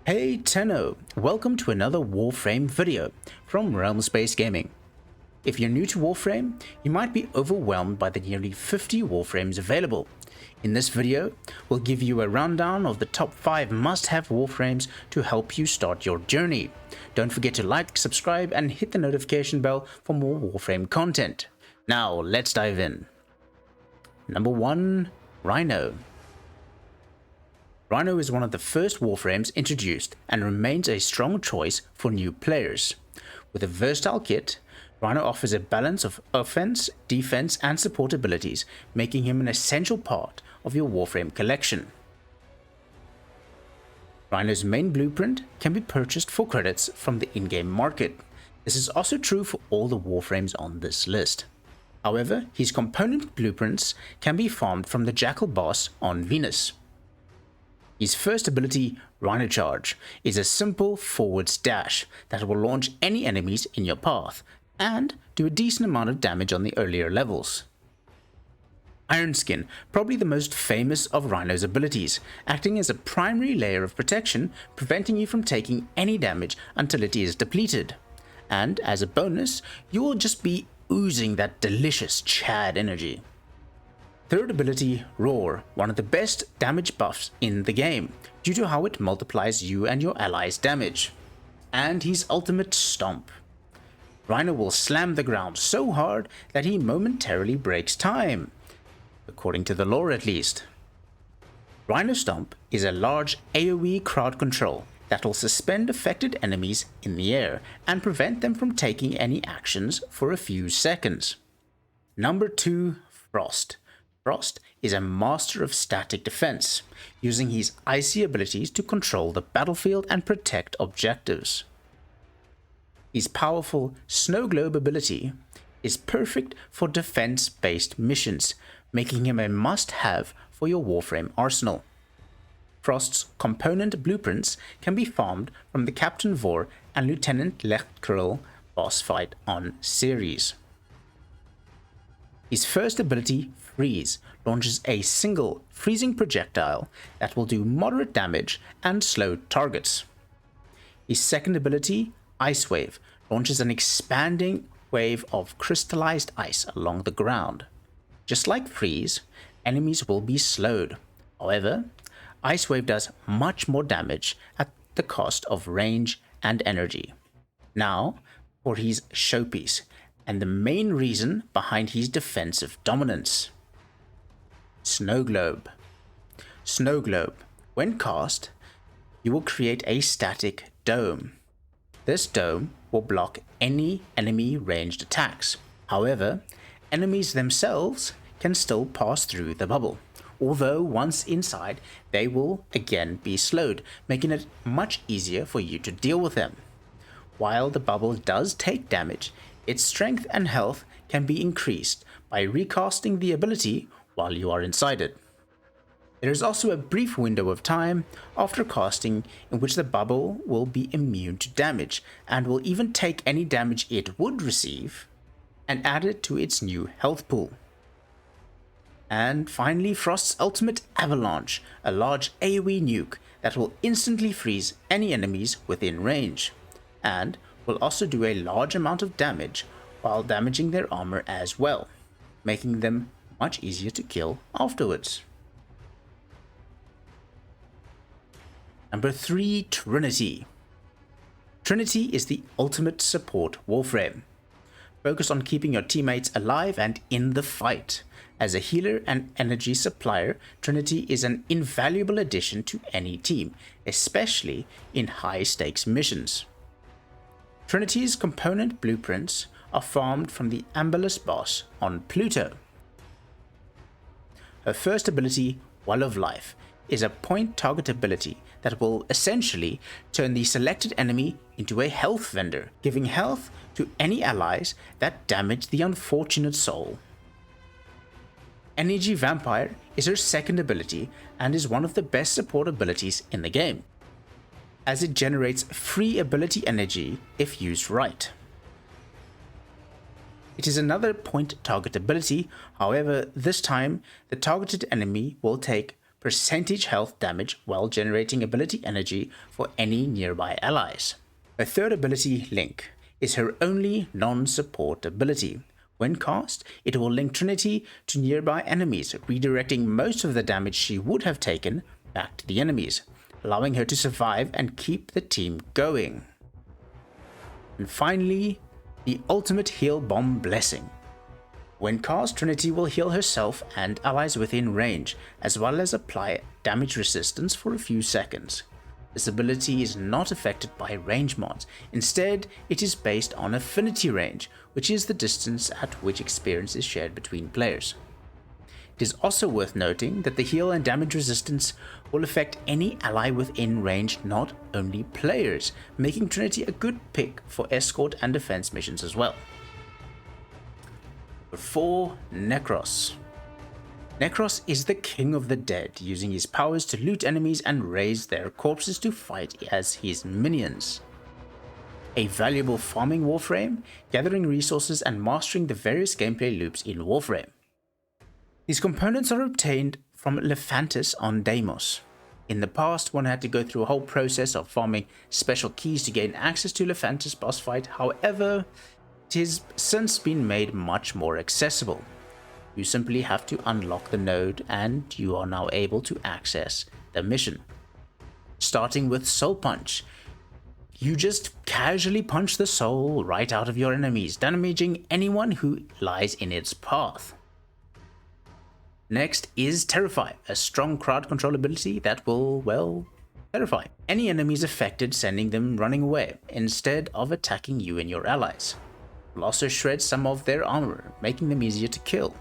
Hey Tenno, welcome to another Warframe video from Realm Space Gaming. If you're new to Warframe, you might be overwhelmed by the nearly 50 Warframes available. In this video, we'll give you a rundown of the top 5 must-have Warframes to help you start your journey. Don't forget to like, subscribe and hit the notification bell for more Warframe content. Now let's dive in. Number 1. Rhino. Rhino is one of the first Warframes introduced and remains a strong choice for new players. With a versatile kit, Rhino offers a balance of offense, defense and support abilities, making him an essential part of your Warframe collection. Rhino's main blueprint can be purchased for credits from the in-game market. This is also true for all the Warframes on this list. However, his component blueprints can be farmed from the Jackal boss on Venus. His first ability, Rhino Charge, is a simple forwards dash that will launch any enemies in your path and do a decent amount of damage on the earlier levels. Iron Skin, probably the most famous of Rhino's abilities, acting as a primary layer of protection, preventing you from taking any damage until it is depleted. And as a bonus, you will just be oozing that delicious Chad energy. Third ability, Roar, one of the best damage buffs in the game, due to how it multiplies you and your allies' damage. And his ultimate Stomp. Rhino will slam the ground so hard that he momentarily breaks time, according to the lore at least. Rhino Stomp is a large AoE crowd control that will suspend affected enemies in the air and prevent them from taking any actions for a few seconds. Number 2, Frost. Frost is a master of static defense, using his icy abilities to control the battlefield and protect objectives. His powerful Snow Globe ability is perfect for defense-based missions, making him a must-have for your Warframe arsenal. Frost's component blueprints can be farmed from the Captain Vor and Lieutenant Lechkril boss fight on Ceres. His first ability, Freeze, launches a single freezing projectile that will do moderate damage and slow targets. His second ability, Ice Wave, launches an expanding wave of crystallized ice along the ground. Just like Freeze, enemies will be slowed. However, Ice Wave does much more damage at the cost of range and energy. Now, for his showpiece, and the main reason behind his defensive dominance. Snow Globe. Snow Globe, when cast, you will create a static dome. This dome will block any enemy ranged attacks. However, enemies themselves can still pass through the bubble, although once inside they will again be slowed, making it much easier for you to deal with them. While the bubble does take damage, its strength and health can be increased by recasting the ability while you are inside it. There is also a brief window of time after casting in which the bubble will be immune to damage and will even take any damage it would receive and add it to its new health pool. And finally, Frost's ultimate Avalanche, a large AoE nuke that will instantly freeze any enemies within range, and will also do a large amount of damage while damaging their armor as well, making them much easier to kill afterwards. Number 3, Trinity. Trinity is the ultimate support Warframe. Focus on keeping your teammates alive and in the fight. As a healer and energy supplier, Trinity is an invaluable addition to any team, especially in high-stakes missions. Trinity's component blueprints are farmed from the Amberless boss on Pluto. Her first ability, Well of Life, is a point target ability that will essentially turn the selected enemy into a health vendor, giving health to any allies that damage the unfortunate soul. Energy Vampire is her second ability and is one of the best support abilities in the game, as it generates free ability energy if used right. It is another point target ability, however this time the targeted enemy will take percentage health damage while generating ability energy for any nearby allies. Her third ability, Link, is her only non-support ability. When cast, it will link Trinity to nearby enemies, redirecting most of the damage she would have taken back to the enemies, allowing her to survive and keep the team going. And finally, the ultimate heal bomb blessing. When cast, Trinity will heal herself and allies within range, as well as apply damage resistance for a few seconds. This ability is not affected by range mods. Instead, it is based on affinity range, which is the distance at which experience is shared between players. It is also worth noting that the heal and damage resistance will affect any ally within range, not only players, making Trinity a good pick for escort and defense missions as well. Number 4. Necros. Necros is the king of the dead, using his powers to loot enemies and raise their corpses to fight as his minions. A valuable farming Warframe, gathering resources and mastering the various gameplay loops in Warframe. These components are obtained from Lephantis on Deimos. In the past, one had to go through a whole process of farming special keys to gain access to Lephantis boss fight. However, it has since been made much more accessible. You simply have to unlock the node and you are now able to access the mission. Starting with Soul Punch, you just casually punch the soul right out of your enemies, damaging anyone who lies in its path. Next is Terrify, a strong crowd control ability that will, well, terrify any enemies affected, sending them running away instead of attacking you and your allies. It will also shred some of their armor, making them easier to kill.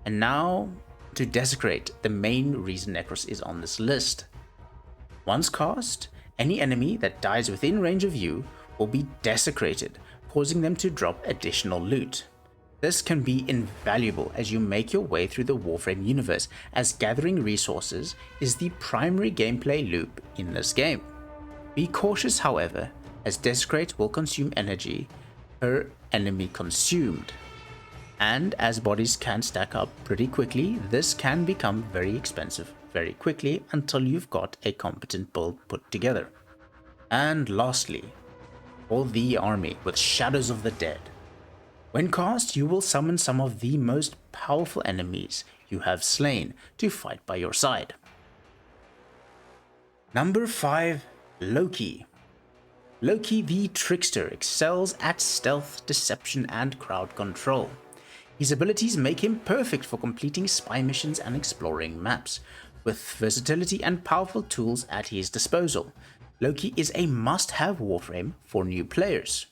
And now to Desecrate, the main reason Necros is on this list. Once cast, any enemy that dies within range of you will be desecrated, causing them to drop additional loot. This can be invaluable as you make your way through the Warframe universe, as gathering resources is the primary gameplay loop in this game. Be cautious, however, as Desecrate will consume energy per enemy consumed. And as bodies can stack up pretty quickly, this can become very expensive very quickly until you've got a competent build put together. And lastly, for the army with Shadows of the Dead. When cast, you will summon some of the most powerful enemies you have slain to fight by your side. Number 5. Loki. Loki the Trickster excels at stealth, deception, and crowd control. His abilities make him perfect for completing spy missions and exploring maps. With versatility and powerful tools at his disposal, Loki is a must-have Warframe for new players.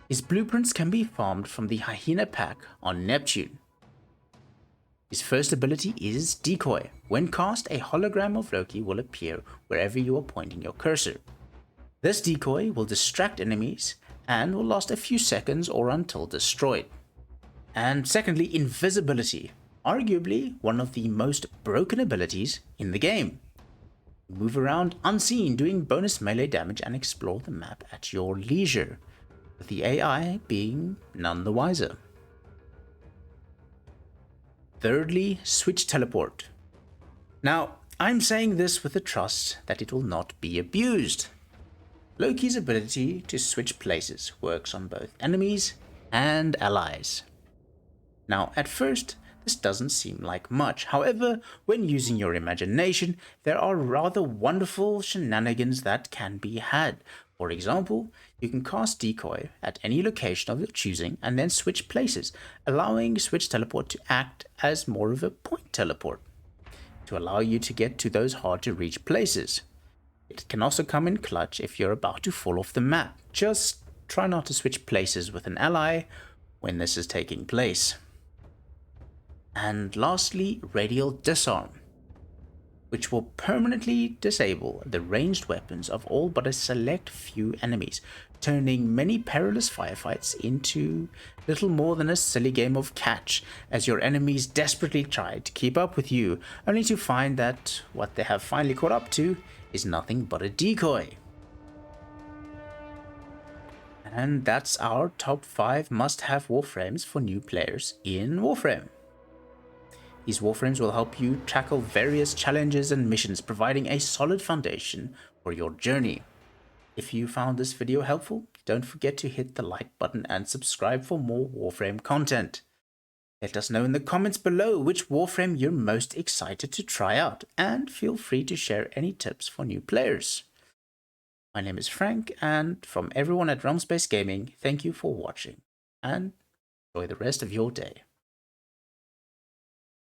His blueprints can be farmed from the Hyena pack on Neptune. His first ability is Decoy. When cast, a hologram of Loki will appear wherever you are pointing your cursor. This decoy will distract enemies and will last a few seconds or until destroyed. And secondly, Invisibility, arguably one of the most broken abilities in the game. Move around unseen, doing bonus melee damage and explore the map at your leisure, with the AI being none the wiser. Thirdly, Switch Teleport. Now, I'm saying this with the trust that it will not be abused. Loki's ability to switch places works on both enemies and allies. Now, at first, this doesn't seem like much. However, when using your imagination, there are rather wonderful shenanigans that can be had. For example, you can cast Decoy at any location of your choosing and then switch places, allowing Switch Teleport to act as more of a point teleport, to allow you to get to those hard to reach places. It can also come in clutch if you're about to fall off the map. Just try not to switch places with an ally when this is taking place. And lastly, Radial Disarm, which will permanently disable the ranged weapons of all but a select few enemies, turning many perilous firefights into little more than a silly game of catch, as your enemies desperately try to keep up with you, only to find that what they have finally caught up to is nothing but a decoy. And that's our top 5 must-have Warframes for new players in Warframe. These Warframes will help you tackle various challenges and missions, providing a solid foundation for your journey. If you found this video helpful, don't forget to hit the like button and subscribe for more Warframe content. Let us know in the comments below which Warframe you're most excited to try out, and feel free to share any tips for new players. My name is Frank, and from everyone at Realm Space Gaming, thank you for watching, and enjoy the rest of your day.